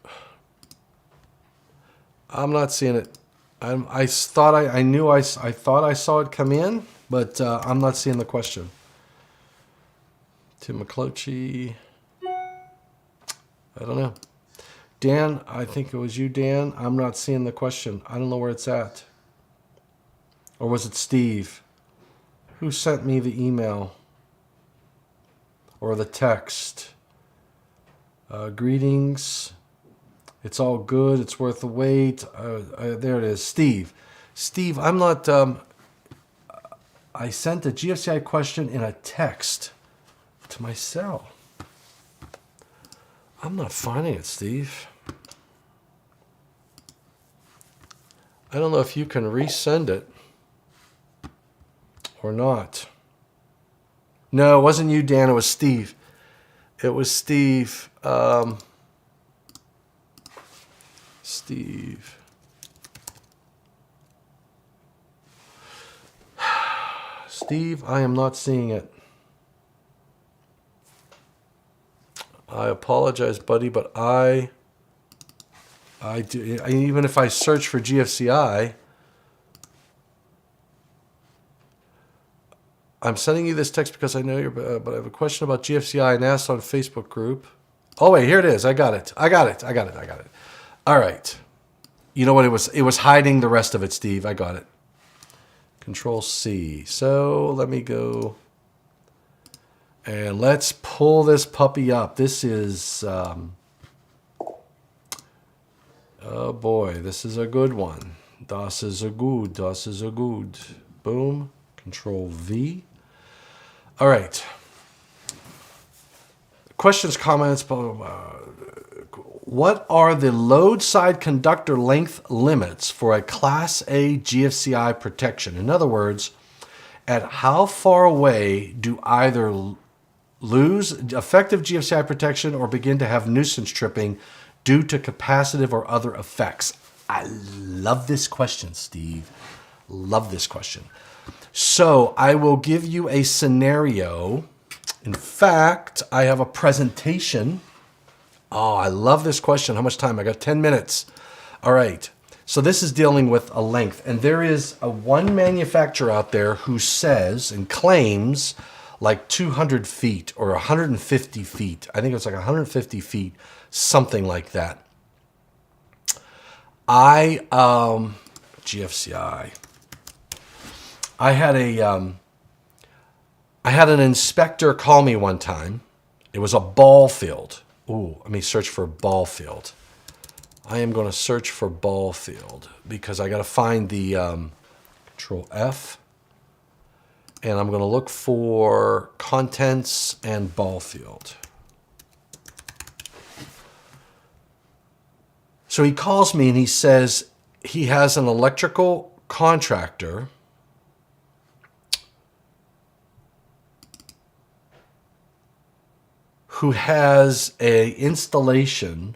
I'm not seeing it. I thought I saw it come in, but I'm not seeing the question. Tim McClochie. I don't know. Dan, I think it was you, Dan. I'm not seeing the question. I don't know where it's at. Or was it Steve? Who sent me the email? Or the text? Greetings. It's all good. It's worth the wait. There it is. Steve. Steve, I'm not... I sent a GFCI question in a text to my cell. I'm not finding it, Steve. I don't know if you can resend it or not. No, it wasn't you, Dan. It was Steve. It was Steve. Steve. Steve, I am not seeing it. I apologize, buddy, but I do. Even if I search for GFCI, I'm sending you this text because I know you're, but I have a question about GFCI and asked on Facebook group. Oh wait, here it is. I got it. All right. You know what it was? It was hiding the rest of it, Steve. I got it. Control C. So let me go. And let's pull this puppy up. This is, oh boy, this is a good one. Das is a good. Boom. Control V. All right. Questions, comments, blah, blah, blah. What are the load side conductor length limits for a Class A GFCI protection? In other words, at how far away do either lose effective GFCI protection or begin to have nuisance tripping due to capacitive or other effects? I love this question, Steve. Love this question. So I will give you a scenario. In fact, I have a presentation. Oh, I love this question. How much time? I got 10 minutes. All right. So this is dealing with a length. And there is one manufacturer out there who says and claims like 200 feet or 150 feet. I think it was like 150 feet, something like that. GFCI. I had I had an inspector call me one time. It was a ball field. Ooh, let me search for ball field. I am going to search for ball field because I got to find the Control F. And I'm going to look for contents and ball field. So he calls me and he says he has an electrical contractor who has a installation,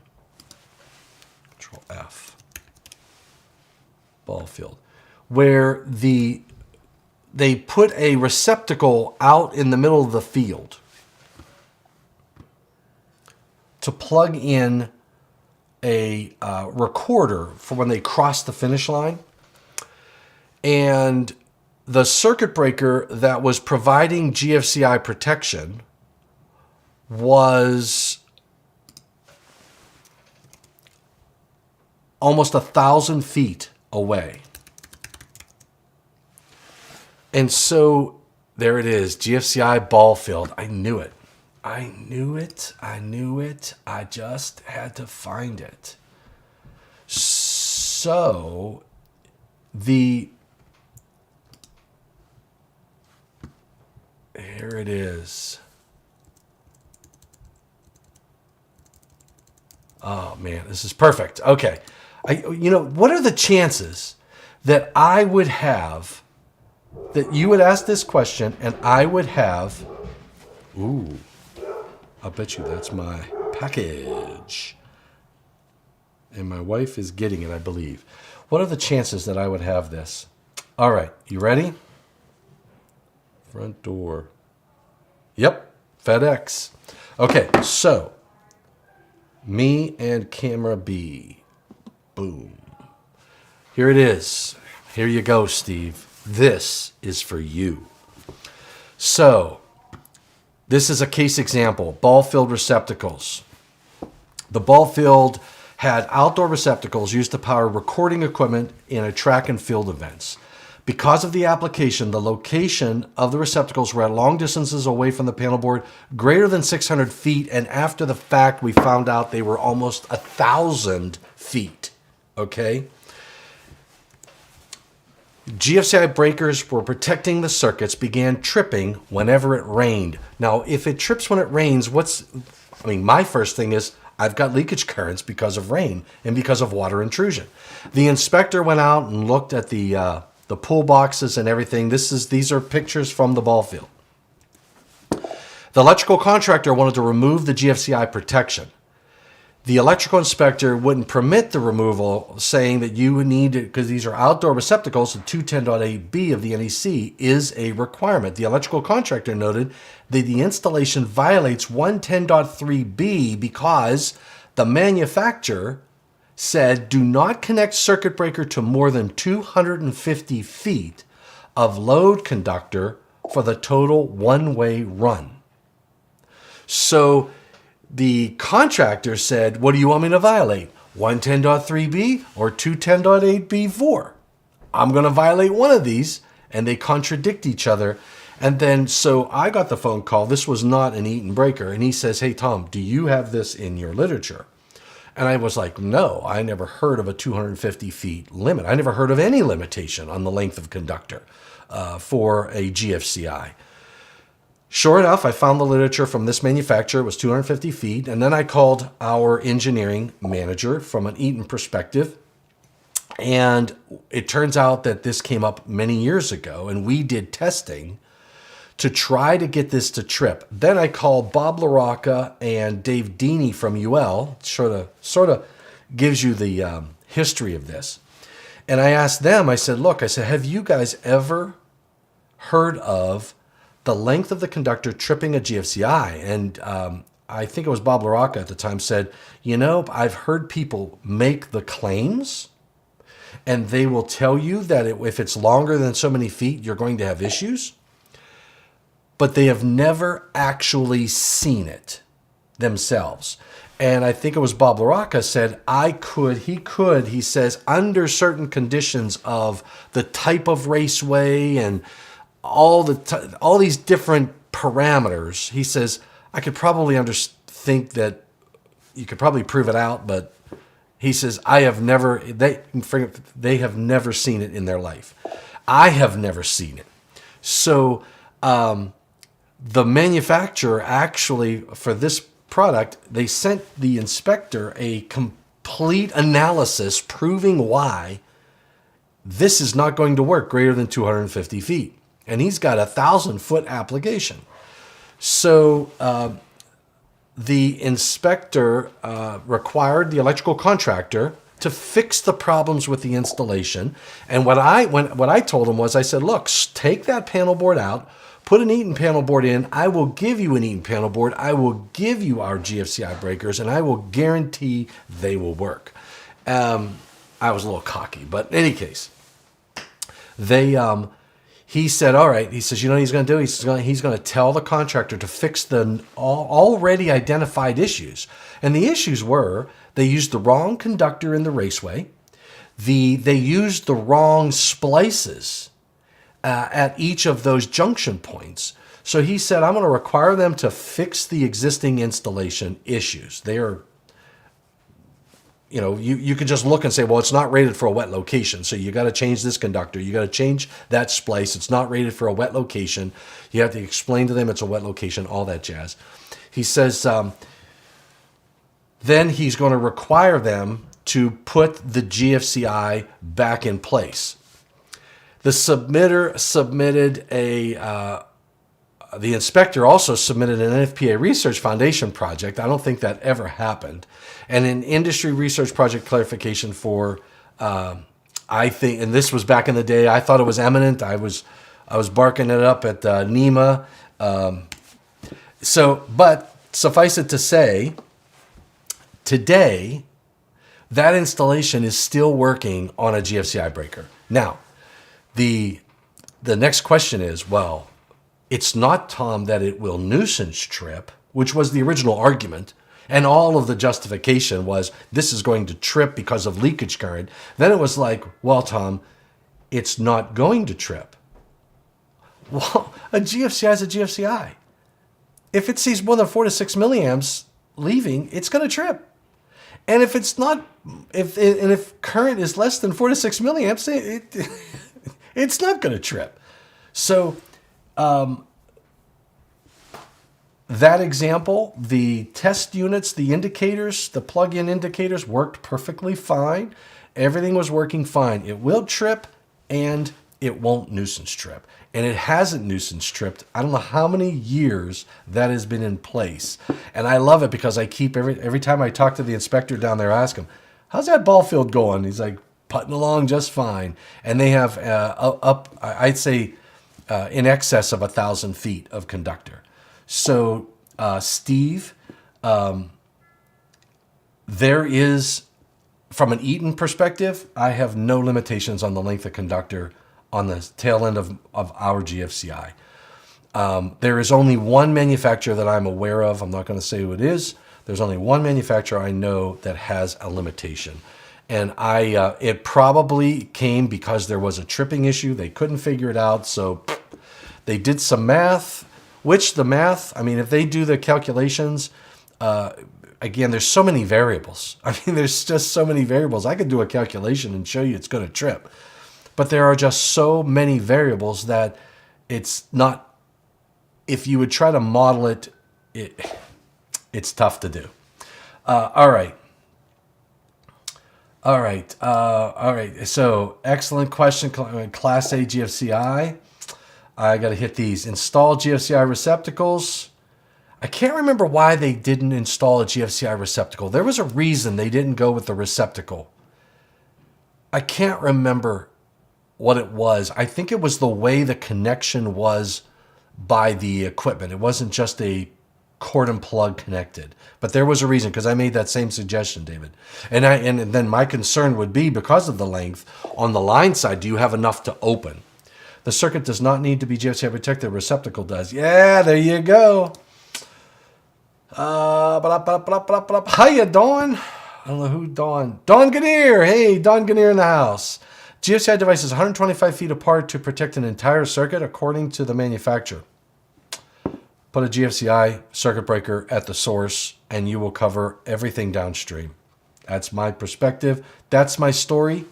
Control F, ball field, where they put a receptacle out in the middle of the field to plug in a recorder for when they cross the finish line. And the circuit breaker that was providing GFCI protection was almost 1,000 feet away. And so there it is, GFCI ball field. I knew it. I knew it. I just had to find it. So here it is. Oh man, this is perfect. Okay. What are the chances that I would have, that you would ask this question and I would have, ooh, I'll bet you that's my package. And my wife is getting it, I believe. What are the chances that I would have this? All right, you ready? Front door. Yep, FedEx. Okay, so me and camera B. Boom. Here it is. Here you go, Steve. This is for you. So, this is a case example. Ball field receptacles. The ball field had outdoor receptacles used to power recording equipment in a track and field events. Because of the application, the location of the receptacles were at long distances away from the panel board, greater than 600 feet, and after the fact, we found out they were almost 1,000 feet, okay? GFCI breakers were protecting the circuits, began tripping whenever it rained. Now, if it trips when it rains, my first thing is, I've got leakage currents because of rain and because of water intrusion. The inspector went out and looked at the pull boxes and everything. These are pictures from the ball field. The electrical contractor wanted to remove the GFCI protection. The electrical inspector wouldn't permit the removal, saying that you would need to, because these are outdoor receptacles, and 210.8b of the NEC is a requirement. The electrical contractor noted that the installation violates 110.3b because the manufacturer said, do not connect circuit breaker to more than 250 feet of load conductor for the total one-way run. So the contractor said, what do you want me to violate? 110.3b or 210.8b4? I'm going to violate one of these, and they contradict each other. And then, so I got the phone call. This was not an Eaton breaker. And he says, hey, Tom, do you have this in your literature? And I was like, no, I never heard of a 250 feet limit. I never heard of any limitation on the length of conductor for a GFCI. Sure enough, I found the literature from this manufacturer. It was 250 feet. And then I called our engineering manager from an Eaton perspective. And it turns out that this came up many years ago, and we did testing to try to get this to trip. Then I called Bob LaRocca and Dave Deeney from UL, sort of gives you the history of this. And I asked them, I said, have you guys ever heard of the length of the conductor tripping a GFCI? And I think it was Bob LaRocca at the time said, I've heard people make the claims, and they will tell you that if it's longer than so many feet, you're going to have issues. But they have never actually seen it themselves. And I think it was Bob LaRocca said, he says, under certain conditions of the type of raceway and all these different parameters. He says, I could probably think that you could probably prove it out, but he says, they have never seen it in their life. I have never seen it. So the manufacturer actually, for this product, they sent the inspector a complete analysis proving why this is not going to work greater than 250 feet. And he's got a 1,000-foot application. So the inspector required the electrical contractor to fix the problems with the installation. And what I told him was, I said, look, take that panel board out, put an Eaton panel board in. I will give you an Eaton panel board. I will give you our GFCI breakers, and I will guarantee they will work. I was a little cocky, but in any case, he said, all right. He says, you know what he's going to do? He's going to tell the contractor to fix the already identified issues. And the issues were, they used the wrong conductor in the raceway. They used the wrong splices at each of those junction points. So he said, I'm going to require them to fix the existing installation issues. They are, you could just look and say, well, it's not rated for a wet location. So you got to change this conductor. You got to change that splice. It's not rated for a wet location. You have to explain to them it's a wet location, all that jazz. He says, then he's going to require them to put the GFCI back in place. The submitter submitted the inspector also submitted an NFPA Research Foundation project. I don't think that ever happened. And an industry research project clarification for, I think, and this was back in the day, I thought it was eminent. I was barking it up at NEMA. But suffice it to say, today, that installation is still working on a GFCI breaker. Now, the next question is, well, it's not, Tom, that it will nuisance trip, which was the original argument, and all of the justification was this is going to trip because of leakage current. Then it was like, well, Tom, it's not going to trip. Well, a GFCI is a GFCI. If it sees more than 4 to 6 milliamps leaving, it's going to trip. And if it's not, if current is less than 4 to 6 milliamps, it's not going to trip. So that example, the test units, the indicators, the plug-in indicators worked perfectly fine. Everything was working fine. It will trip and it won't nuisance trip. And it hasn't nuisance tripped. I don't know how many years that has been in place. And I love it because I keep every time I talk to the inspector down there, I ask him, how's that ball field going? He's like, putting along just fine. And they have I'd say in excess of 1,000 feet of conductor. So, Steve, there is, from an Eaton perspective, I have no limitations on the length of conductor on the tail end of our GFCI. There is only one manufacturer that I'm aware of. I'm not going to say who it is. There's only one manufacturer I know that has a limitation. And it probably came because there was a tripping issue. They couldn't figure it out. So they did some math. If they do the calculations, again, there's so many variables. There's just so many variables. I could do a calculation and show you it's going to trip. But there are just so many variables that it's not, if you would try to model it, it's tough to do. All right. So excellent question. Class A GFCI. I got to hit these. Install GFCI receptacles. I can't remember why they didn't install a GFCI receptacle. There was a reason they didn't go with the receptacle. I can't remember what it was. I think it was the way the connection was by the equipment. It wasn't just a cord and plug connected. But there was a reason, because I made that same suggestion, David. And then my concern would be, because of the length, on the line side, do you have enough to open? The circuit does not need to be GFCI protected. The receptacle does. Yeah, there you go. Hiya, Dawn. I don't know who Dawn. Dawn Gannier. Hey, Dawn Gannier in the house. GFCI device is 125 feet apart to protect an entire circuit, according to the manufacturer. put a GFCI circuit breaker at the source, and you will cover everything downstream. That's my perspective. That's my story,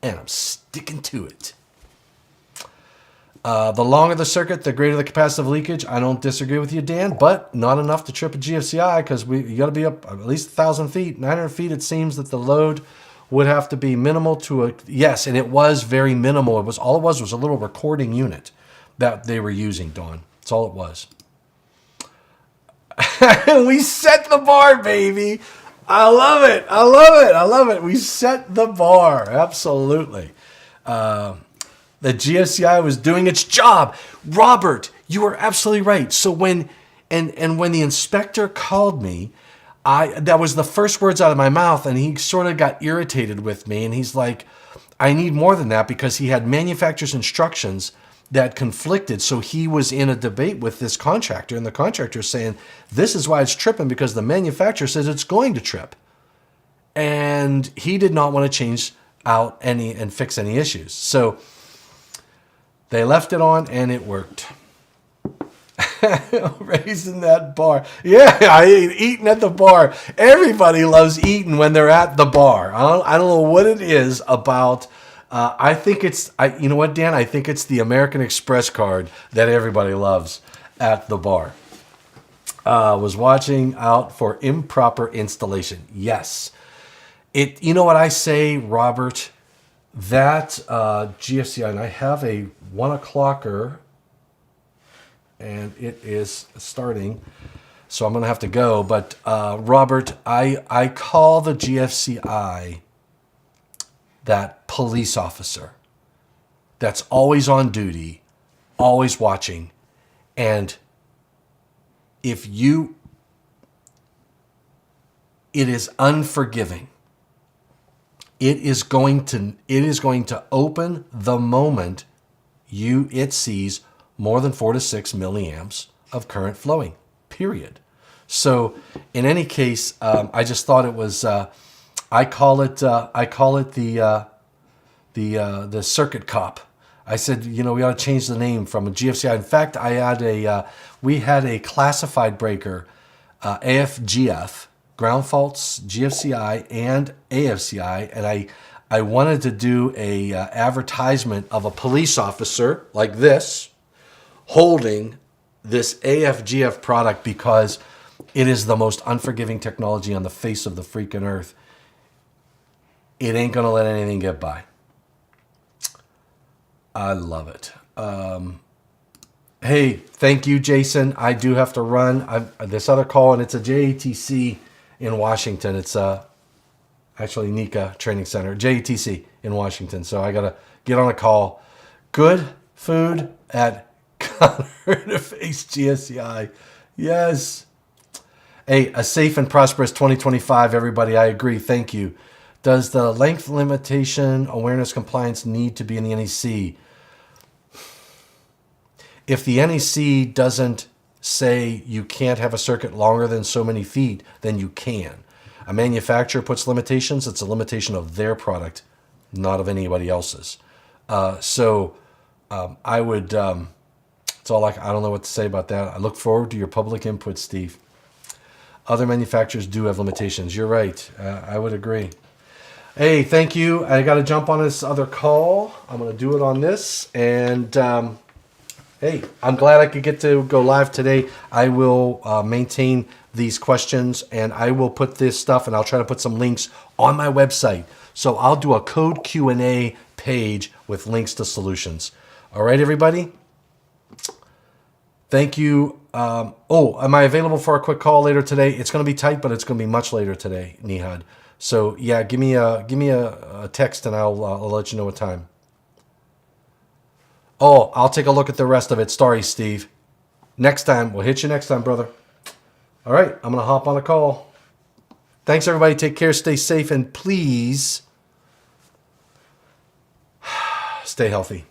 and I'm sticking to it. The longer the circuit, the greater the capacitive leakage. I don't disagree with you, Dan, but not enough to trip a GFCI, because you got to be up at least 1,000 feet. 900 feet, it seems that the load would have to be minimal to a... Yes, and it was very minimal. All it was a little recording unit that they were using, Dawn. That's all it was. We set the bar, baby. I love it. I love it. I love it. We set the bar. Absolutely. The GFCI was doing its job. Robert, you are absolutely right. So when the inspector called me, that was the first words out of my mouth, and he sort of got irritated with me, and he's like, I need more than that, because he had manufacturer's instructions that conflicted. So he was in a debate with this contractor, and the contractor is saying, this is why it's tripping, because the manufacturer says it's going to trip. And he did not want to change out any and fix any issues. So they left it on, and it worked. Raising that bar. Yeah, I ate eating at the bar. Everybody loves eating when they're at the bar. I don't know what it is about. I think it's, you know what, Dan? I think it's the American Express card that everybody loves at the bar. Was watching out for improper installation. Yes. You know what I say, Robert? That GFCI, and I have a 1 o'clocker, and it is starting, so I'm going to have to go. But Robert, I call the GFCI that police officer that's always on duty, always watching, and it is unforgiving. It is going to open the moment it sees more than 4 to 6 milliamps of current flowing, period. So in any case, I just thought it was, I call it the circuit cop. I said, we ought to change the name from a GFCI. In fact, we had a classified breaker, AFGF, ground faults, GFCI, and AFCI, and I wanted to do a advertisement of a police officer like this holding this AFGF product, because it is the most unforgiving technology on the face of the freaking earth. It ain't going to let anything get by. I love it. Hey, thank you, Jason. I do have to run. This other call, and it's a JATC in Washington. It's actually NICA Training Center, JATC in Washington. So I got to get on a call. Good food at Connor to face GSCI. Yes. Hey, a safe and prosperous 2025, everybody. I agree. Thank you. Does the length limitation awareness compliance need to be in the NEC? If the NEC doesn't say you can't have a circuit longer than so many feet, then you can. A manufacturer puts limitations. It's a limitation of their product, not of anybody else's. I would, it's all like, I don't know what to say about that. I look forward to your public input, Steve. Other manufacturers do have limitations. You're right. I would agree. Hey, thank you. I got to jump on this other call. I'm going to do it on this. And hey, I'm glad I could get to go live today. I will maintain these questions, and I will put this stuff, and I'll try to put some links on my website. So I'll do a code Q&A page with links to solutions. All right, everybody? Thank you. Am I available for a quick call later today? It's going to be tight, but it's going to be much later today, Nihad. So yeah, give me a text, and I'll let you know what time. Oh, I'll take a look at the rest of it. Sorry, Steve. Next time. We'll hit you next time, brother. All right, I'm going to hop on a call. Thanks, everybody. Take care. Stay safe, and please stay healthy.